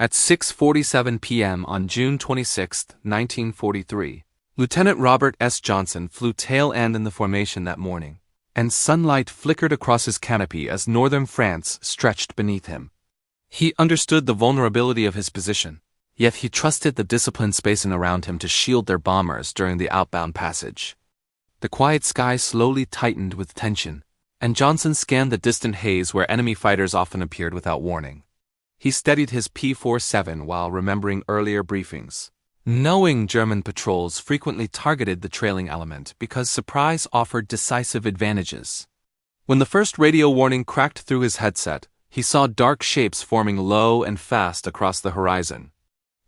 At 6:47 p.m. on June 26, 1943, Lieutenant Robert S. Johnson flew tail end in the formation that morning, and sunlight flickered across his canopy as northern France stretched beneath him. He understood the vulnerability of his position, yet he trusted the disciplined spacing around him to shield their bombers during the outbound passage. The quiet sky slowly tightened with tension, and Johnson scanned the distant haze where enemy fighters often appeared without warning. He steadied his P-47 while remembering earlier briefings, knowing German patrols frequently targeted the trailing element because surprise offered decisive advantages. When the first radio warning cracked through his headset, he saw dark shapes forming low and fast across the horizon.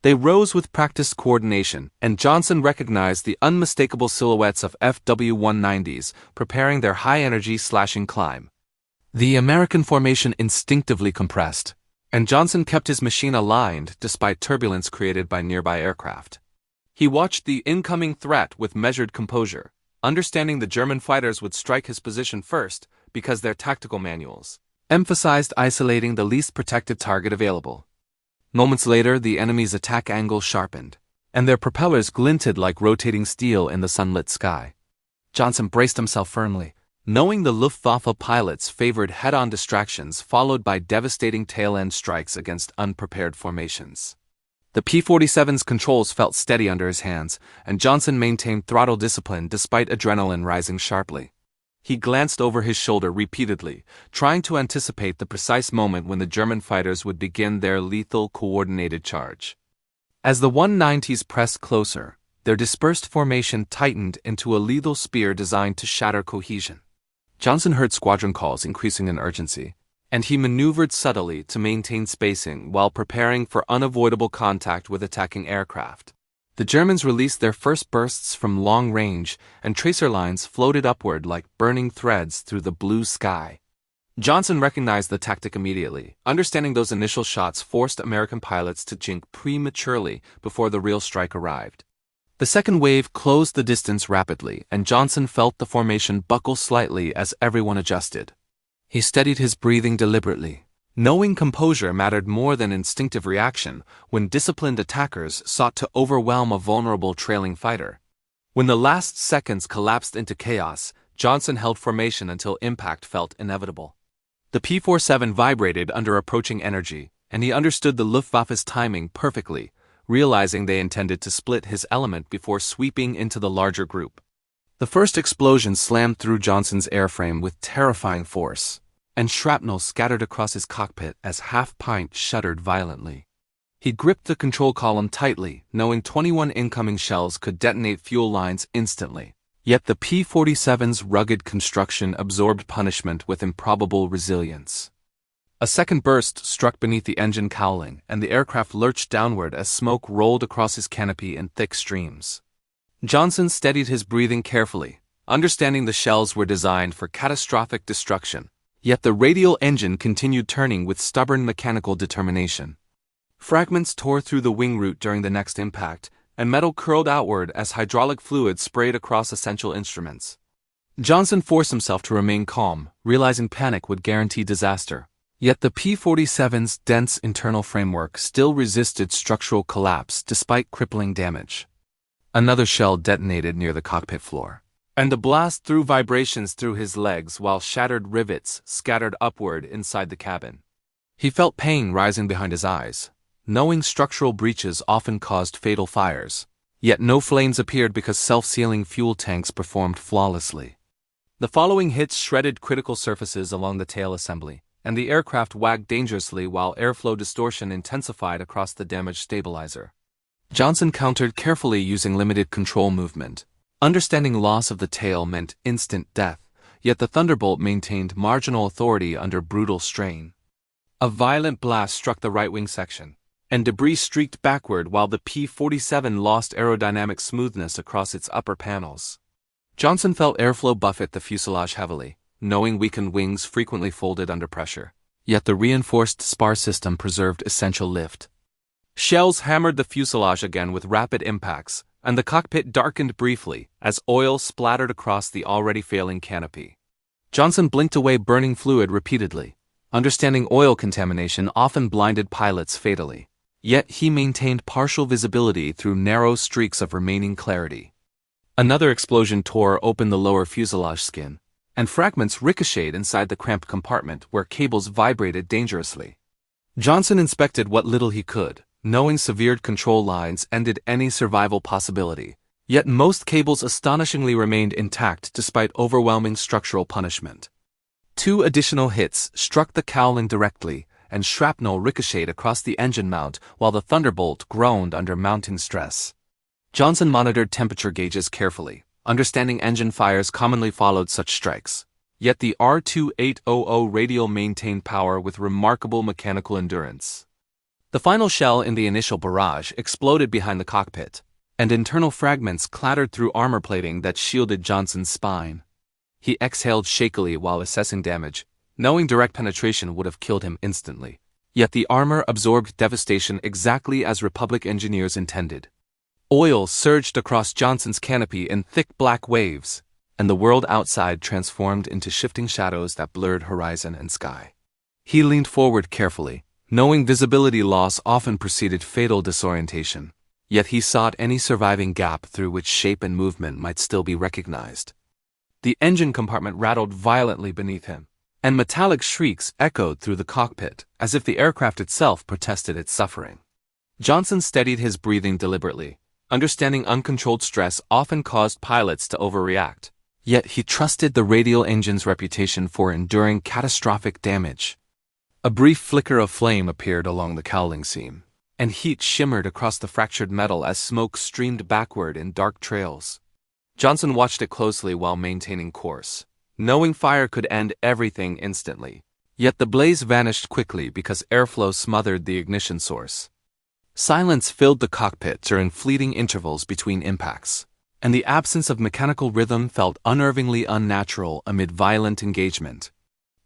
They rose with practiced coordination, and Johnson recognized the unmistakable silhouettes of FW-190s preparing their high-energy slashing climb. The American formation instinctively compressed, and Johnson kept his machine aligned despite turbulence created by nearby aircraft. He watched the incoming threat with measured composure, understanding the German fighters would strike his position first because their tactical manuals emphasized isolating the least protected target available. Moments later, the enemy's attack angle sharpened, and their propellers glinted like rotating steel in the sunlit sky. Johnson braced himself firmly, knowing the Luftwaffe pilots favored head-on distractions followed by devastating tail-end strikes against unprepared formations. The P-47's controls felt steady under his hands, and Johnson maintained throttle discipline despite adrenaline rising sharply. He glanced over his shoulder repeatedly, trying to anticipate the precise moment when the German fighters would begin their lethal coordinated charge. As the 190s pressed closer, their dispersed formation tightened into a lethal spear designed to shatter cohesion. Johnson heard squadron calls increasing in urgency, and he maneuvered subtly to maintain spacing while preparing for unavoidable contact with attacking aircraft. The Germans released their first bursts from long range, and tracer lines floated upward like burning threads through the blue sky. Johnson recognized the tactic immediately, understanding those initial shots forced American pilots to jink prematurely before the real strike arrived. The second wave closed the distance rapidly, and Johnson felt the formation buckle slightly as everyone adjusted. He steadied his breathing deliberately, knowing composure mattered more than instinctive reaction when disciplined attackers sought to overwhelm a vulnerable trailing fighter. When the last seconds collapsed into chaos, Johnson held formation until impact felt inevitable. The P-47 vibrated under approaching energy, and he understood the Luftwaffe's timing perfectly, realizing they intended to split his element before sweeping into the larger group. The first explosion slammed through Johnson's airframe with terrifying force, and shrapnel scattered across his cockpit as half Pint shuddered violently. He gripped the control column tightly, knowing 21 incoming shells could detonate fuel lines instantly. Yet the P-47's rugged construction absorbed punishment with improbable resilience. A second burst struck beneath the engine cowling, and the aircraft lurched downward as smoke rolled across his canopy in thick streams. Johnson steadied his breathing carefully, understanding the shells were designed for catastrophic destruction, yet the radial engine continued turning with stubborn mechanical determination. Fragments tore through the wing root during the next impact, and metal curled outward as hydraulic fluid sprayed across essential instruments. Johnson forced himself to remain calm, realizing panic would guarantee disaster. Yet the P-47's dense internal framework still resisted structural collapse despite crippling damage. Another shell detonated near the cockpit floor, and the blast threw vibrations through his legs while shattered rivets scattered upward inside the cabin. He felt pain rising behind his eyes, knowing structural breaches often caused fatal fires, yet no flames appeared because self-sealing fuel tanks performed flawlessly. The following hits shredded critical surfaces along the tail assembly, and the aircraft wagged dangerously while airflow distortion intensified across the damaged stabilizer. Johnson countered carefully using limited control movement. Understanding loss of the tail meant instant death, yet the Thunderbolt maintained marginal authority under brutal strain. A violent blast struck the right wing section, and debris streaked backward while the P-47 lost aerodynamic smoothness across its upper panels. Johnson felt airflow buffet the fuselage heavily, knowing weakened wings frequently folded under pressure, yet the reinforced spar system preserved essential lift. Shells hammered the fuselage again with rapid impacts, and the cockpit darkened briefly as oil splattered across the already failing canopy. Johnson blinked away burning fluid repeatedly, understanding oil contamination often blinded pilots fatally. Yet he maintained partial visibility through narrow streaks of remaining clarity. Another explosion tore open the lower fuselage skin, and fragments ricocheted inside the cramped compartment where cables vibrated dangerously. Johnson inspected what little he could, knowing severed control lines ended any survival possibility. Yet most cables astonishingly remained intact despite overwhelming structural punishment. 2 additional hits struck the cowling directly, and shrapnel ricocheted across the engine mount while the Thunderbolt groaned under mounting stress. Johnson monitored temperature gauges carefully, understanding engine fires commonly followed such strikes. Yet the R-2800 radial maintained power with remarkable mechanical endurance. The final shell in the initial barrage exploded behind the cockpit, and internal fragments clattered through armor plating that shielded Johnson's spine. He exhaled shakily while assessing damage, knowing direct penetration would have killed him instantly. Yet the armor absorbed devastation exactly as Republic engineers intended. Oil surged across Johnson's canopy in thick black waves, and the world outside transformed into shifting shadows that blurred horizon and sky. He leaned forward carefully, knowing visibility loss often preceded fatal disorientation. Yet he sought any surviving gap through which shape and movement might still be recognized. The engine compartment rattled violently beneath him, and metallic shrieks echoed through the cockpit, as if the aircraft itself protested its suffering. Johnson steadied his breathing deliberately, understanding uncontrolled stress often caused pilots to overreact. Yet he trusted the radial engine's reputation for enduring catastrophic damage. A brief flicker of flame appeared along the cowling seam, and heat shimmered across the fractured metal as smoke streamed backward in dark trails. Johnson watched it closely while maintaining course, knowing fire could end everything instantly. Yet the blaze vanished quickly because airflow smothered the ignition source. Silence filled the cockpit during fleeting intervals between impacts, and the absence of mechanical rhythm felt unnervingly unnatural amid violent engagement.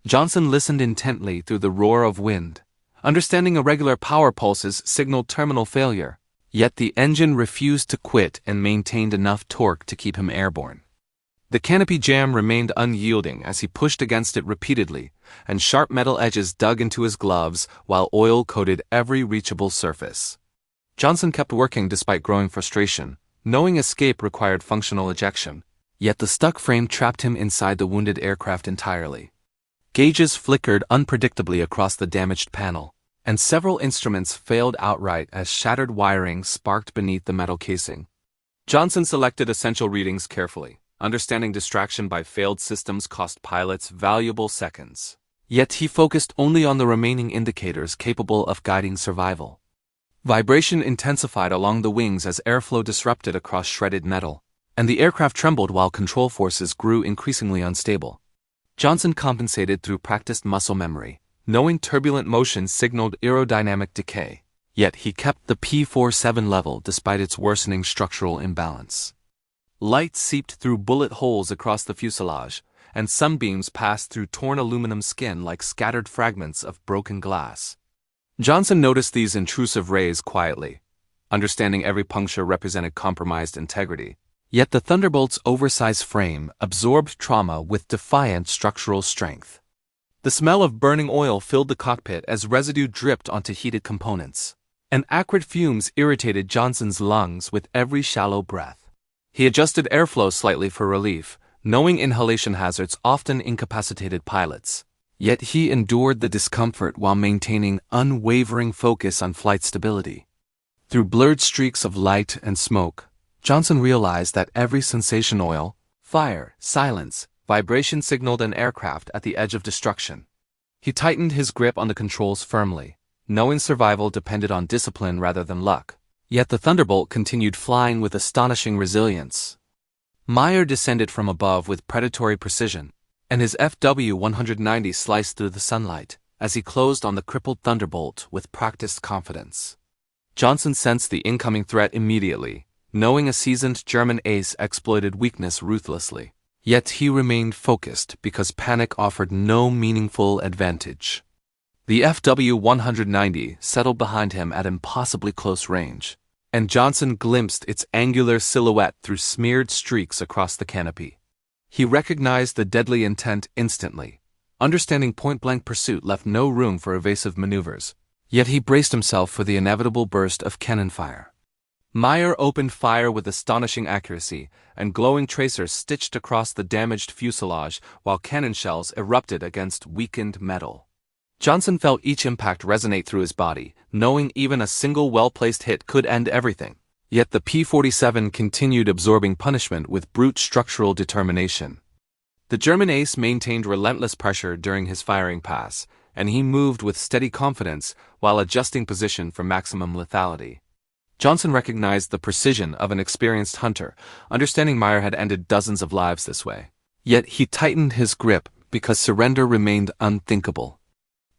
Johnson listened intently through the roar of wind, understanding irregular power pulses signaled terminal failure. Yet the engine refused to quit and maintained enough torque to keep him airborne. The canopy jam remained unyielding as he pushed against it repeatedly, and sharp metal edges dug into his gloves while oil coated every reachable surface. Johnson kept working despite growing frustration, knowing escape required functional ejection, yet the stuck frame trapped him inside the wounded aircraft entirely. Gauges flickered unpredictably across the damaged panel, and several instruments failed outright as shattered wiring sparked beneath the metal casing. Johnson selected essential readings carefully, understanding distraction by failed systems cost pilots valuable seconds. Yet he focused only on the remaining indicators capable of guiding survival. Vibration intensified along the wings as airflow disrupted across shredded metal, and the aircraft trembled while control forces grew increasingly unstable. Johnson compensated through practiced muscle memory, knowing turbulent motion signaled aerodynamic decay, yet he kept the P-47 level despite its worsening structural imbalance. Light seeped through bullet holes across the fuselage, and sunbeams passed through torn aluminum skin like scattered fragments of broken glass. Johnson noticed these intrusive rays quietly, understanding every puncture represented compromised integrity. Yet the Thunderbolt's oversized frame absorbed trauma with defiant structural strength. The smell of burning oil filled the cockpit as residue dripped onto heated components, and acrid fumes irritated Johnson's lungs with every shallow breath. He adjusted airflow slightly for relief, knowing inhalation hazards often incapacitated pilots. Yet he endured the discomfort while maintaining unwavering focus on flight stability. Through blurred streaks of light and smoke, Johnson realized that every sensation oil, fire, silence, vibration signaled an aircraft at the edge of destruction. He tightened his grip on the controls firmly, knowing survival depended on discipline rather than luck. Yet the Thunderbolt continued flying with astonishing resilience. Mayer descended from above with predatory precision, and his Fw-190 sliced through the sunlight as he closed on the crippled Thunderbolt with practiced confidence. Johnson sensed the incoming threat immediately, knowing a seasoned German ace exploited weakness ruthlessly. Yet he remained focused because panic offered no meaningful advantage. The Fw-190 settled behind him at impossibly close range, and Johnson glimpsed its angular silhouette through smeared streaks across the canopy. He recognized the deadly intent instantly, understanding point-blank pursuit left no room for evasive maneuvers. Yet he braced himself for the inevitable burst of cannon fire. Mayer opened fire with astonishing accuracy, and glowing tracers stitched across the damaged fuselage while cannon shells erupted against weakened metal. Johnson felt each impact resonate through his body, knowing even a single well-placed hit could end everything. Yet the P-47 continued absorbing punishment with brute structural determination. The German ace maintained relentless pressure during his firing pass, and he moved with steady confidence while adjusting position for maximum lethality. Johnson recognized the precision of an experienced hunter, understanding Mayer had ended dozens of lives this way. Yet he tightened his grip because surrender remained unthinkable.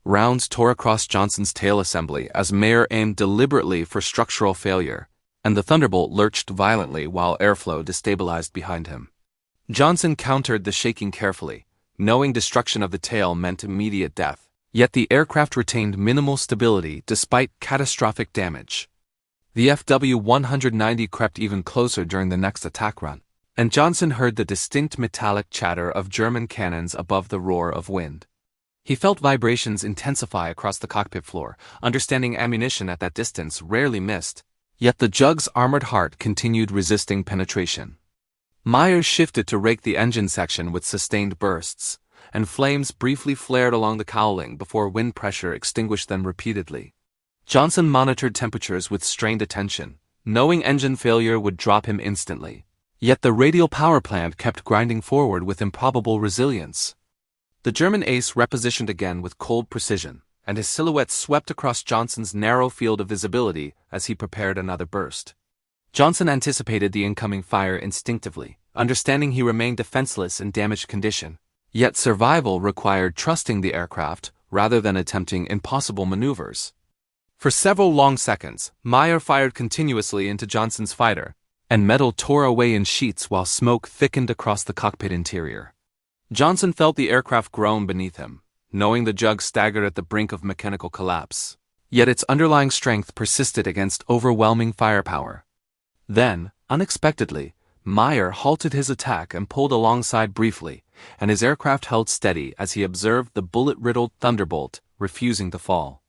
Rounds tore across Johnson's tail assembly as Mayer aimed deliberately for structural failure, and the Thunderbolt lurched violently while airflow destabilized behind him. Johnson countered the shaking carefully, knowing destruction of the tail meant immediate death. Yet the aircraft retained minimal stability despite catastrophic damage. The Fw-190 crept even closer during the next attack run, and Johnson heard the distinct metallic chatter of German cannons above the roar of wind. He felt vibrations intensify across the cockpit floor, understanding ammunition at that distance rarely missed. Yet the Jug's armored heart continued resisting penetration. Mayer shifted to rake the engine section with sustained bursts, and flames briefly flared along the cowling before wind pressure extinguished them repeatedly. Johnson monitored temperatures with strained attention, knowing engine failure would drop him instantly. Yet the radial power plant kept grinding forward with improbable resilience. The German ace repositioned again with cold precision, and his silhouette swept across Johnson's narrow field of visibility as he prepared another burst. Johnson anticipated the incoming fire instinctively, understanding he remained defenseless in damaged condition. Yet survival required trusting the aircraft rather than attempting impossible maneuvers. For several long seconds, Mayer fired continuously into Johnson's fighter, and metal tore away in sheets while smoke thickened across the cockpit interior. Johnson felt the aircraft groan beneath him, knowing the Jug staggered at the brink of mechanical collapse. Yet its underlying strength persisted against overwhelming firepower. Then, unexpectedly, Mayer halted his attack and pulled alongside briefly, and his aircraft held steady as he observed the bullet-riddled Thunderbolt refusing to fall.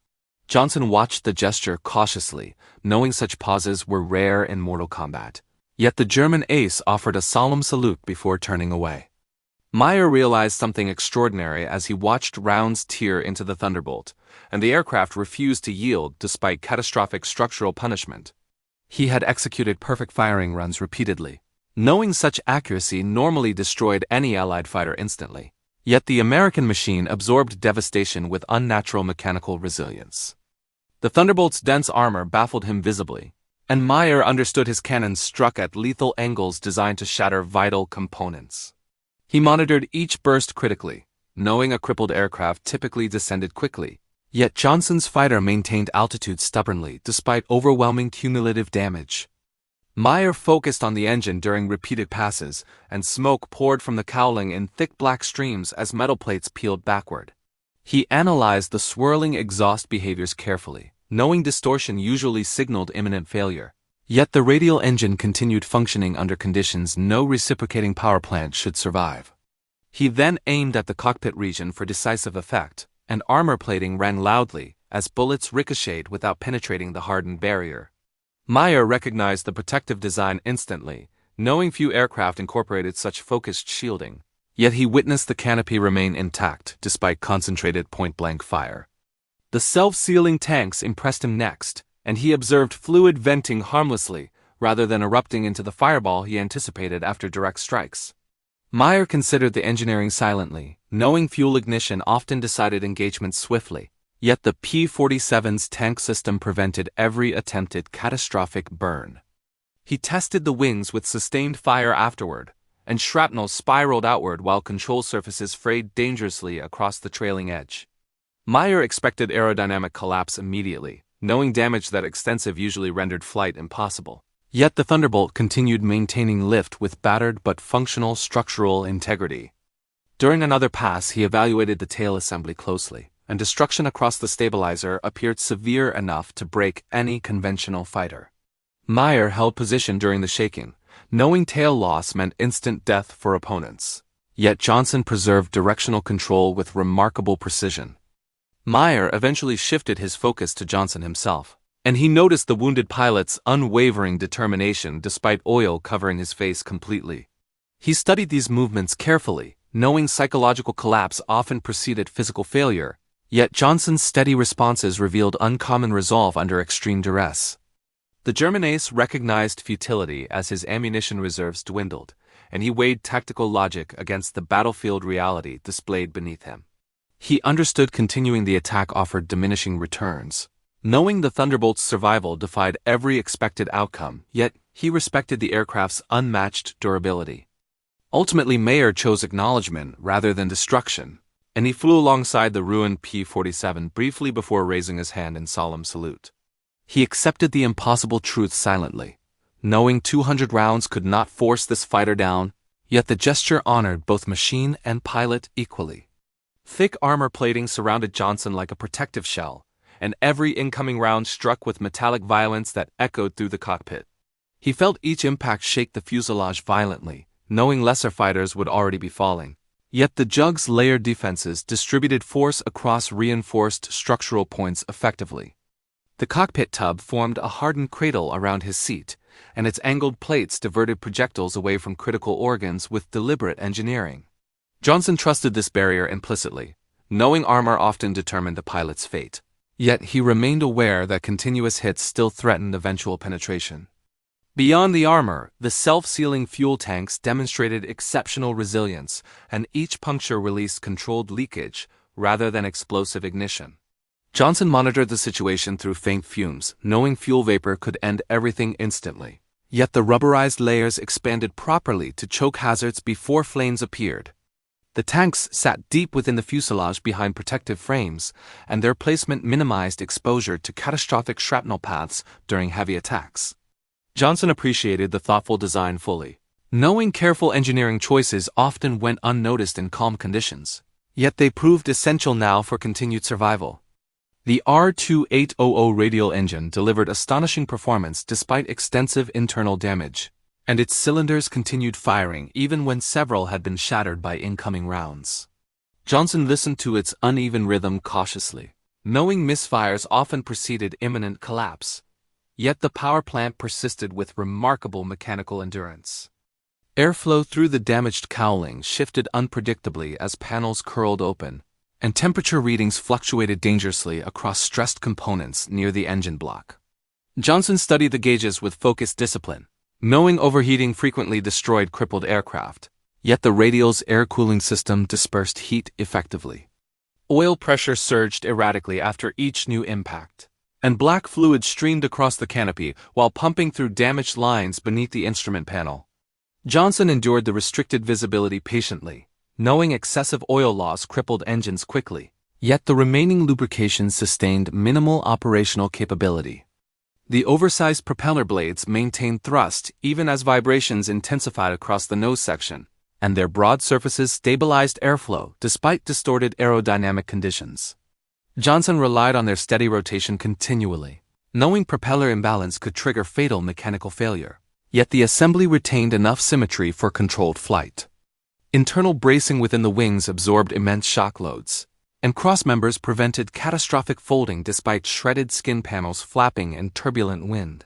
Johnson watched the gesture cautiously, knowing such pauses were rare in mortal combat. Yet the German ace offered a solemn salute before turning away. Mayer realized something extraordinary as he watched rounds tear into the Thunderbolt, and the aircraft refused to yield despite catastrophic structural punishment. He had executed perfect firing runs repeatedly, knowing such accuracy normally destroyed any Allied fighter instantly. Yet the American machine absorbed devastation with unnatural mechanical resilience. The Thunderbolt's dense armor baffled him visibly, and Mayer understood his cannons struck at lethal angles designed to shatter vital components. He monitored each burst critically, knowing a crippled aircraft typically descended quickly. Yet Johnson's fighter maintained altitude stubbornly despite overwhelming cumulative damage. Mayer focused on the engine during repeated passes, and smoke poured from the cowling in thick black streams as metal plates peeled backward. He analyzed the swirling exhaust behaviors carefully, knowing distortion usually signaled imminent failure. Yet the radial engine continued functioning under conditions no reciprocating power plant should survive. He then aimed at the cockpit region for decisive effect, and armor plating rang loudly as bullets ricocheted without penetrating the hardened barrier. Mayer recognized the protective design instantly, knowing few aircraft incorporated such focused shielding. Yet he witnessed the canopy remain intact despite concentrated point-blank fire. The self-sealing tanks impressed him next, and he observed fluid venting harmlessly rather than erupting into the fireball he anticipated after direct strikes. Mayer considered the engineering silently, knowing fuel ignition often decided engagement swiftly. Yet the P-47's tank system prevented every attempted catastrophic burn. He tested the wings with sustained fire afterward, and shrapnel spiraled outward while control surfaces frayed dangerously across the trailing edge. Mayer expected aerodynamic collapse immediately, knowing damage that extensive usually rendered flight impossible. Yet the Thunderbolt continued maintaining lift with battered but functional structural integrity. During another pass, he evaluated the tail assembly closely, and destruction across the stabilizer appeared severe enough to break any conventional fighter. Mayer held position during the shaking, knowing tail loss meant instant death for opponents. Yet Johnson preserved directional control with remarkable precision. Mayer eventually shifted his focus to Johnson himself, and he noticed the wounded pilot's unwavering determination despite oil covering his face completely. He studied these movements carefully, knowing psychological collapse often preceded physical failure, yet Johnson's steady responses revealed uncommon resolve under extreme duress. The German ace recognized futility as his ammunition reserves dwindled, and he weighed tactical logic against the battlefield reality displayed beneath him. He understood continuing the attack offered diminishing returns. Knowing the Thunderbolt's survival defied every expected outcome, yet he respected the aircraft's unmatched durability. Ultimately, Mayer chose acknowledgement rather than destruction, and he flew alongside the ruined P-47 briefly before raising his hand in solemn salute. He accepted the impossible truth silently, knowing 200 rounds could not force this fighter down, yet the gesture honored both machine and pilot equally. Thick armor plating surrounded Johnson like a protective shell, and every incoming round struck with metallic violence that echoed through the cockpit. He felt each impact shake the fuselage violently, knowing lesser fighters would already be falling. Yet the Jug's layered defenses distributed force across reinforced structural points effectively. The cockpit tub formed a hardened cradle around his seat, and its angled plates diverted projectiles away from critical organs with deliberate engineering. Johnson trusted this barrier implicitly, knowing armor often determined a pilot's fate. Yet he remained aware that continuous hits still threatened eventual penetration. Beyond the armor, the self-sealing fuel tanks demonstrated exceptional resilience, and each puncture released controlled leakage rather than explosive ignition. Johnson monitored the situation through faint fumes, knowing fuel vapor could end everything instantly. Yet the rubberized layers expanded properly to choke hazards before flames appeared. The tanks sat deep within the fuselage behind protective frames, and their placement minimized exposure to catastrophic shrapnel paths during heavy attacks. Johnson appreciated the thoughtful design fully, knowing careful engineering choices often went unnoticed in calm conditions, yet they proved essential now for continued survival. The R-2800 radial engine delivered astonishing performance despite extensive internal damage, and its cylinders continued firing even when several had been shattered by incoming rounds. Johnson listened to its uneven rhythm cautiously, knowing misfires often preceded imminent collapse. Yet the power plant persisted with remarkable mechanical endurance. Airflow through the damaged cowling shifted unpredictably as panels curled open, and temperature readings fluctuated dangerously across stressed components near the engine block. Johnson studied the gauges with focused discipline, knowing overheating frequently destroyed crippled aircraft, yet the radial's air cooling system dispersed heat effectively. Oil pressure surged erratically after each new impact, and black fluid streamed across the canopy while pumping through damaged lines beneath the instrument panel. Johnson endured the restricted visibility patiently, knowing excessive oil loss crippled engines quickly, yet the remaining lubrication sustained minimal operational capability. The oversized propeller blades maintained thrust even as vibrations intensified across the nose section, and their broad surfaces stabilized airflow despite distorted aerodynamic conditions. Johnson relied on their steady rotation continually, knowing propeller imbalance could trigger fatal mechanical failure, yet the assembly retained enough symmetry for controlled flight. Internal bracing within the wings absorbed immense shock loads, and crossmembers prevented catastrophic folding despite shredded skin panels flapping in turbulent wind.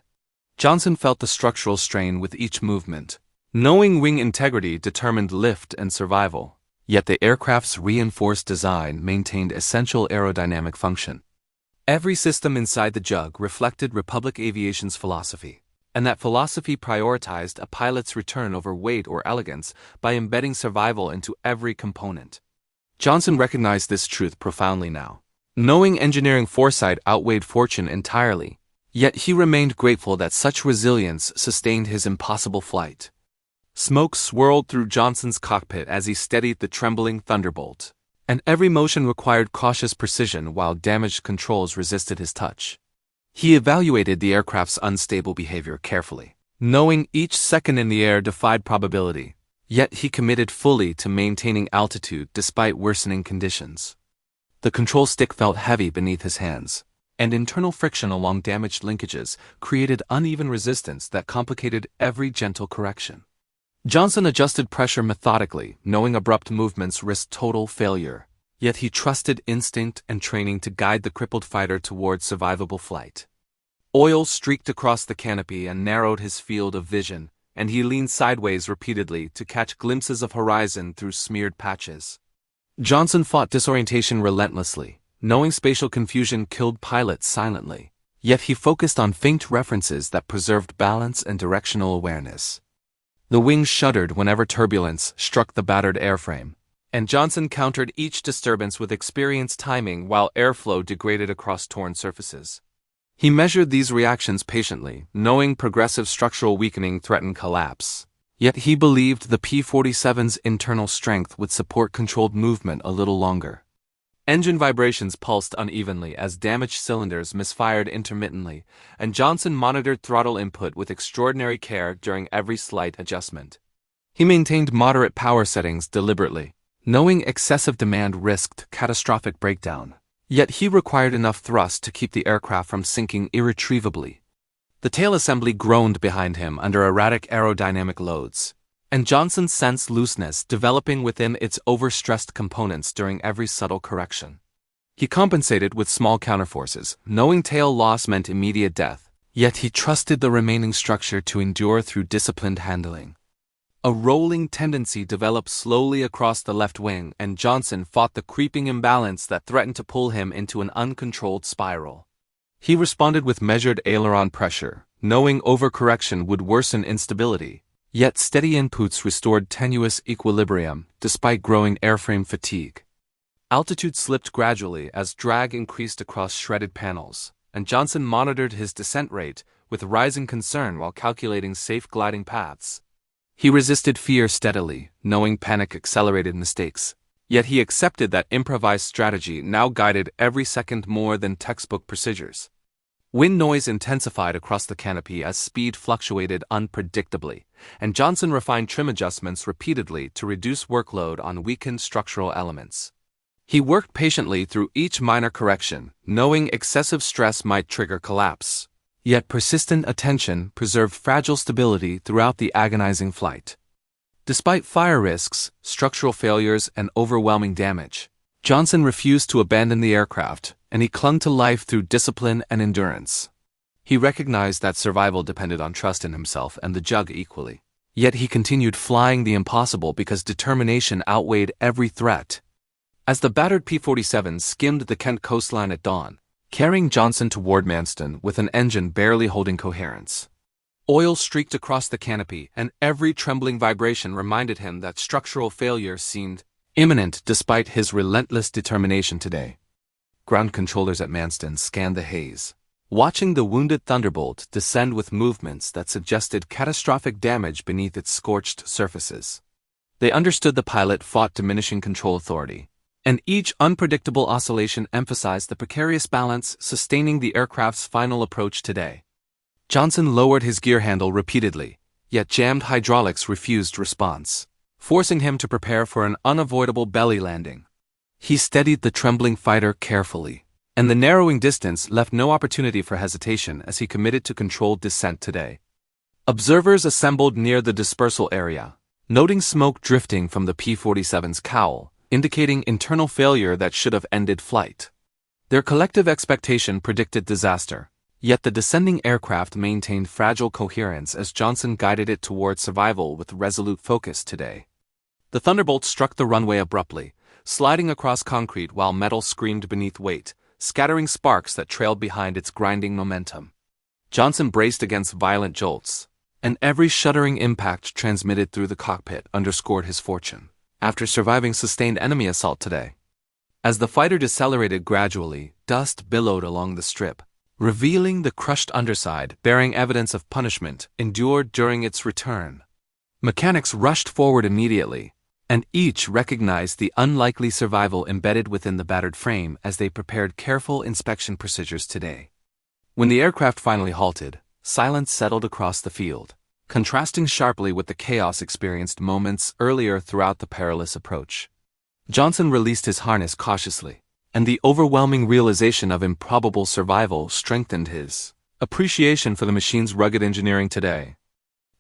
Johnson felt the structural strain with each movement, knowing wing integrity determined lift and survival, yet the aircraft's reinforced design maintained essential aerodynamic function. Every system inside the Jug reflected Republic Aviation's philosophy, and that philosophy prioritized a pilot's return over weight or elegance by embedding survival into every component. Johnson recognized this truth profoundly now, knowing engineering foresight outweighed fortune entirely, yet he remained grateful that such resilience sustained his impossible flight. Smoke swirled through Johnson's cockpit as he steadied the trembling Thunderbolt, and every motion required cautious precision while damaged controls resisted his touch. He evaluated the aircraft's unstable behavior carefully, knowing each second in the air defied probability, yet he committed fully to maintaining altitude despite worsening conditions. The control stick felt heavy beneath his hands, and internal friction along damaged linkages created uneven resistance that complicated every gentle correction. Johnson adjusted pressure methodically, knowing abrupt movements risked total failure, Yet he trusted instinct and training to guide the crippled fighter toward survivable flight. Oil streaked across the canopy and narrowed his field of vision, and he leaned sideways repeatedly to catch glimpses of horizon through smeared patches. Johnson fought disorientation relentlessly, knowing spatial confusion killed pilots silently. Yet he focused on faint references that preserved balance and directional awareness. The wings shuddered whenever turbulence struck the battered airframe, and Johnson countered each disturbance with experienced timing while airflow degraded across torn surfaces. He measured these reactions patiently, knowing progressive structural weakening threatened collapse. Yet he believed the P-47's internal strength would support controlled movement a little longer. Engine vibrations pulsed unevenly as damaged cylinders misfired intermittently, and Johnson monitored throttle input with extraordinary care during every slight adjustment. He maintained moderate power settings deliberately, knowing excessive demand risked catastrophic breakdown. Yet he required enough thrust to keep the aircraft from sinking irretrievably. The tail assembly groaned behind him under erratic aerodynamic loads, and Johnson sensed looseness developing within its overstressed components during every subtle correction. He compensated with small counterforces, knowing tail loss meant immediate death, yet he trusted the remaining structure to endure through disciplined handling. A rolling tendency developed slowly across the left wing, and Johnson fought the creeping imbalance that threatened to pull him into an uncontrolled spiral. He responded with measured aileron pressure, knowing overcorrection would worsen instability, yet steady inputs restored tenuous equilibrium despite growing airframe fatigue. Altitude slipped gradually as drag increased across shredded panels, and Johnson monitored his descent rate with rising concern while calculating safe gliding paths. He resisted fear steadily, knowing panic accelerated mistakes, yet he accepted that improvised strategy now guided every second more than textbook procedures. Wind noise intensified across the canopy as speed fluctuated unpredictably, and Johnson refined trim adjustments repeatedly to reduce workload on weakened structural elements. He worked patiently through each minor correction, knowing excessive stress might trigger collapse. Yet persistent attention preserved fragile stability throughout the agonizing flight. Despite fire risks, structural failures, and overwhelming damage, Johnson refused to abandon the aircraft, and he clung to life through discipline and endurance. He recognized that survival depended on trust in himself and the jug equally. Yet he continued flying the impossible because determination outweighed every threat. As the battered P-47 skimmed the Kent coastline at dawn, carrying Johnson toward Manston with an engine barely holding coherence, oil streaked across the canopy, and every trembling vibration reminded him that structural failure seemed imminent despite his relentless determination today. Ground controllers at Manston scanned the haze, watching the wounded Thunderbolt descend with movements that suggested catastrophic damage beneath its scorched surfaces. They understood the pilot fought diminishing control authority, and each unpredictable oscillation emphasized the precarious balance sustaining the aircraft's final approach today. Johnson lowered his gear handle repeatedly, yet jammed hydraulics refused response, forcing him to prepare for an unavoidable belly landing. He steadied the trembling fighter carefully, and the narrowing distance left no opportunity for hesitation as he committed to controlled descent today. Observers assembled near the dispersal area, noting smoke drifting from the P-47's cowl, indicating internal failure that should have ended flight. Their collective expectation predicted disaster, yet the descending aircraft maintained fragile coherence as Johnson guided it toward survival with resolute focus today. The Thunderbolt struck the runway abruptly, sliding across concrete while metal screamed beneath weight, scattering sparks that trailed behind its grinding momentum. Johnson braced against violent jolts, and every shuddering impact transmitted through the cockpit underscored his fortune after surviving sustained enemy assault today. As the fighter decelerated gradually, dust billowed along the strip, revealing the crushed underside bearing evidence of punishment endured during its return. Mechanics rushed forward immediately, and each recognized the unlikely survival embedded within the battered frame as they prepared careful inspection procedures today. When the aircraft finally halted, silence settled across the field, contrasting sharply with the chaos experienced moments earlier throughout the perilous approach. Johnson released his harness cautiously, and the overwhelming realization of improbable survival strengthened his appreciation for the machine's rugged engineering today.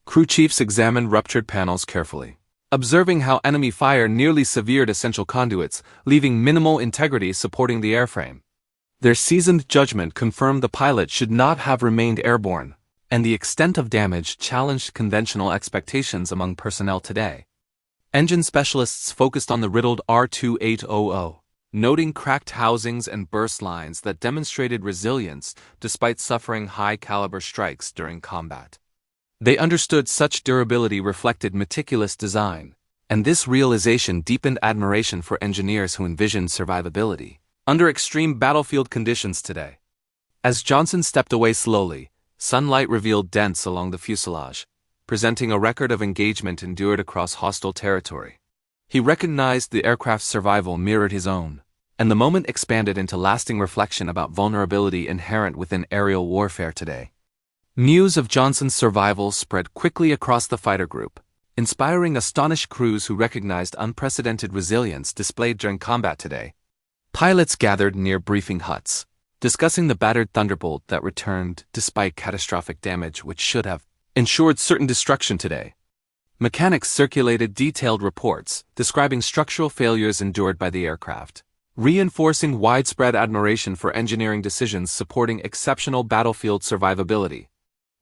Crew chiefs examined ruptured panels carefully, observing how enemy fire nearly severed essential conduits, leaving minimal integrity supporting the airframe. Their seasoned judgment confirmed the pilot should not have remained airborne, and the extent of damage challenged conventional expectations among personnel today. Engine specialists focused on the riddled R-2800, noting cracked housings and burst lines that demonstrated resilience despite suffering high-caliber strikes during combat. They understood such durability reflected meticulous design, and this realization deepened admiration for engineers who envisioned survivability under extreme battlefield conditions today. As Johnson stepped away slowly, sunlight revealed dents along the fuselage, presenting a record of engagement endured across hostile territory. He recognized the aircraft's survival mirrored his own, and the moment expanded into lasting reflection about vulnerability inherent within aerial warfare today. News of Johnson's survival spread quickly across the fighter group, inspiring astonished crews who recognized unprecedented resilience displayed during combat today. Pilots gathered near briefing huts, discussing the battered Thunderbolt that returned despite catastrophic damage which should have ensured certain destruction today. Mechanics circulated detailed reports describing structural failures endured by the aircraft, reinforcing widespread admiration for engineering decisions supporting exceptional battlefield survivability.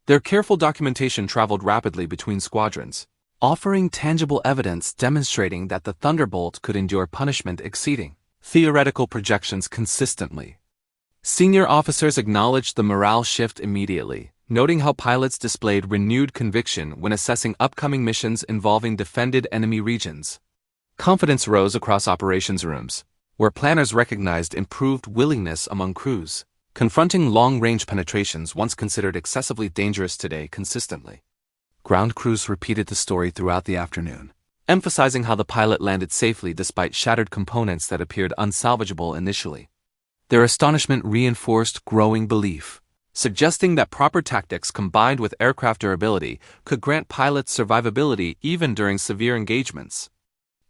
Their careful documentation traveled rapidly between squadrons, offering tangible evidence demonstrating that the Thunderbolt could endure punishment exceeding theoretical projections consistently. Senior officers acknowledged the morale shift immediately, noting how pilots displayed renewed conviction when assessing upcoming missions involving defended enemy regions. Confidence rose across operations rooms, where planners recognized improved willingness among crews, confronting long-range penetrations once considered excessively dangerous today consistently. Ground crews repeated the story throughout the afternoon, emphasizing how the pilot landed safely despite shattered components that appeared unsalvageable initially. Their astonishment reinforced growing belief, suggesting that proper tactics combined with aircraft durability could grant pilots survivability even during severe engagements.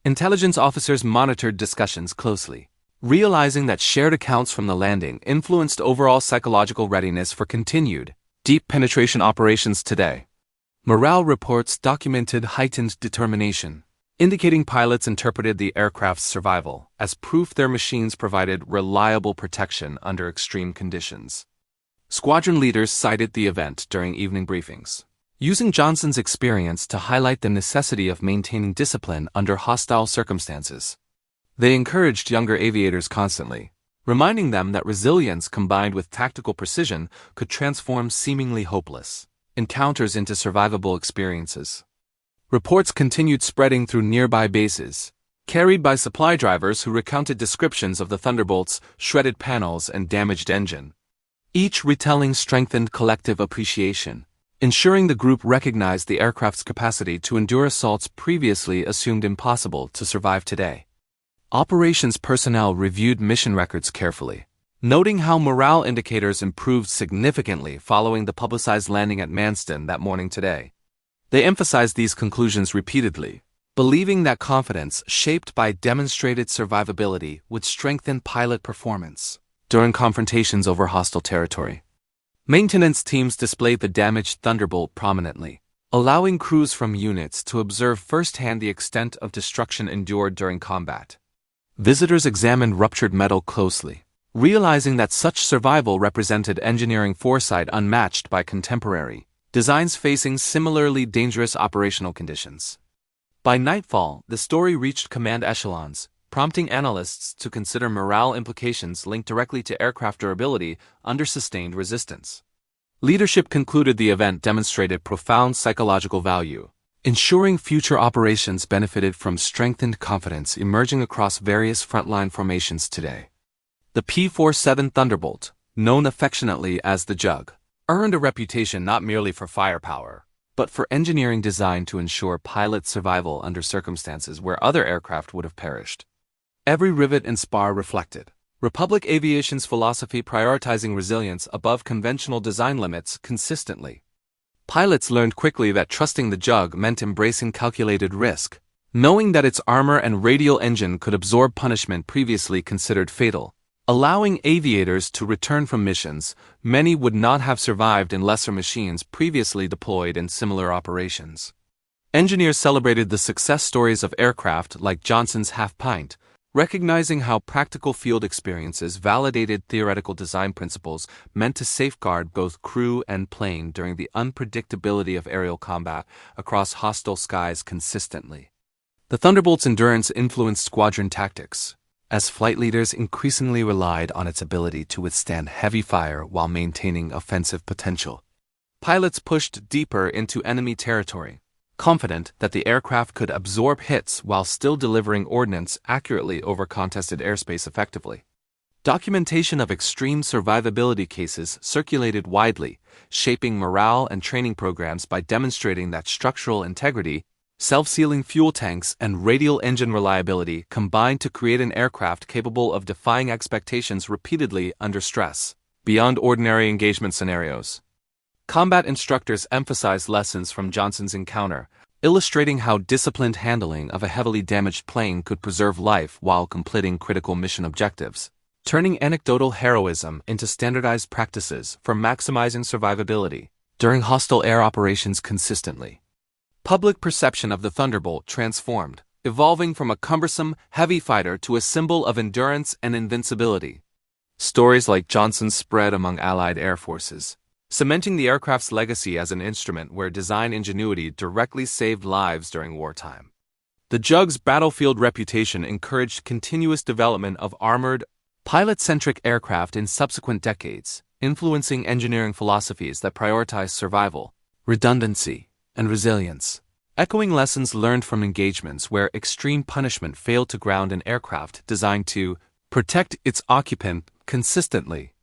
Intelligence officers monitored discussions closely, realizing that shared accounts from the landing influenced overall psychological readiness for continued, deep penetration operations today. Morale reports documented heightened determination, indicating pilots interpreted the aircraft's survival as proof their machines provided reliable protection under extreme conditions. Squadron leaders cited the event during evening briefings, using Johnson's experience to highlight the necessity of maintaining discipline under hostile circumstances. They encouraged younger aviators constantly, reminding them that resilience combined with tactical precision could transform seemingly hopeless encounters into survivable experiences. Reports continued spreading through nearby bases, carried by supply drivers who recounted descriptions of the Thunderbolt's shredded panels and damaged engine. Each retelling strengthened collective appreciation, ensuring the group recognized the aircraft's capacity to endure assaults previously assumed impossible to survive today. Operations personnel reviewed mission records carefully, noting how morale indicators improved significantly following the publicized landing at Manston that morning today. They emphasized these conclusions repeatedly, believing that confidence shaped by demonstrated survivability would strengthen pilot performance during confrontations over hostile territory. Maintenance teams displayed the damaged Thunderbolt prominently, allowing crews from units to observe firsthand the extent of destruction endured during combat. Visitors examined ruptured metal closely, realizing that such survival represented engineering foresight unmatched by contemporary designs facing similarly dangerous operational conditions. By nightfall, the story reached command echelons, prompting analysts to consider morale implications linked directly to aircraft durability under sustained resistance. Leadership concluded the event demonstrated profound psychological value, ensuring future operations benefited from strengthened confidence emerging across various frontline formations today. The P-47 Thunderbolt, known affectionately as the Jug, earned a reputation not merely for firepower, but for engineering designed to ensure pilot survival under circumstances where other aircraft would have perished. Every rivet and spar reflected Republic Aviation's philosophy prioritizing resilience above conventional design limits consistently. Pilots learned quickly that trusting the Jug meant embracing calculated risk, knowing that its armor and radial engine could absorb punishment previously considered fatal, allowing aviators to return from missions many would not have survived in lesser machines previously deployed in similar operations. Engineers celebrated the success stories of aircraft like Johnson's Pint, recognizing how practical field experiences validated theoretical design principles meant to safeguard both crew and plane during the unpredictability of aerial combat across hostile skies consistently. The Thunderbolt's endurance influenced squadron tactics, as flight leaders increasingly relied on its ability to withstand heavy fire while maintaining offensive potential. Pilots pushed deeper into enemy territory, confident that the aircraft could absorb hits while still delivering ordnance accurately over contested airspace effectively. Documentation of extreme survivability cases circulated widely, shaping morale and training programs by demonstrating that structural integrity, self-sealing fuel tanks, and radial engine reliability combined to create an aircraft capable of defying expectations repeatedly under stress, beyond ordinary engagement scenarios. Combat instructors emphasized lessons from Johnson's encounter, illustrating how disciplined handling of a heavily damaged plane could preserve life while completing critical mission objectives, turning anecdotal heroism into standardized practices for maximizing survivability during hostile air operations consistently. Public perception of the Thunderbolt transformed, evolving from a cumbersome, heavy fighter to a symbol of endurance and invincibility. Stories like Johnson's spread among Allied air forces, cementing the aircraft's legacy as an instrument where design ingenuity directly saved lives during wartime. The JUG's battlefield reputation encouraged continuous development of armored, pilot-centric aircraft in subsequent decades, influencing engineering philosophies that prioritize survival, redundancy, and resilience, echoing lessons learned from engagements where extreme punishment failed to ground an aircraft designed to protect its occupant consistently.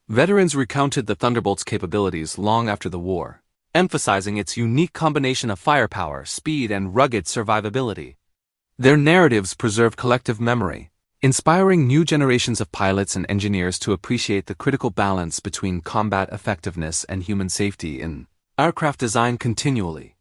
Veterans recounted the Thunderbolt's capabilities long after the war, emphasizing its unique combination of firepower, speed, and rugged survivability. Their narratives preserve collective memory, inspiring new generations of pilots and engineers to appreciate the critical balance between combat effectiveness and human safety in aircraft design continually.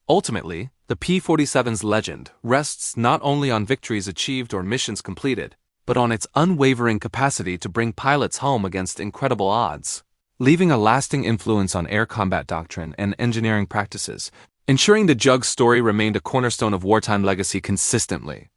Ultimately, the P-47's legend rests not only on victories achieved or missions completed, but on its unwavering capacity to bring pilots home against incredible odds, leaving a lasting influence on air combat doctrine and engineering practices, ensuring the JUG's story remained a cornerstone of wartime legacy consistently.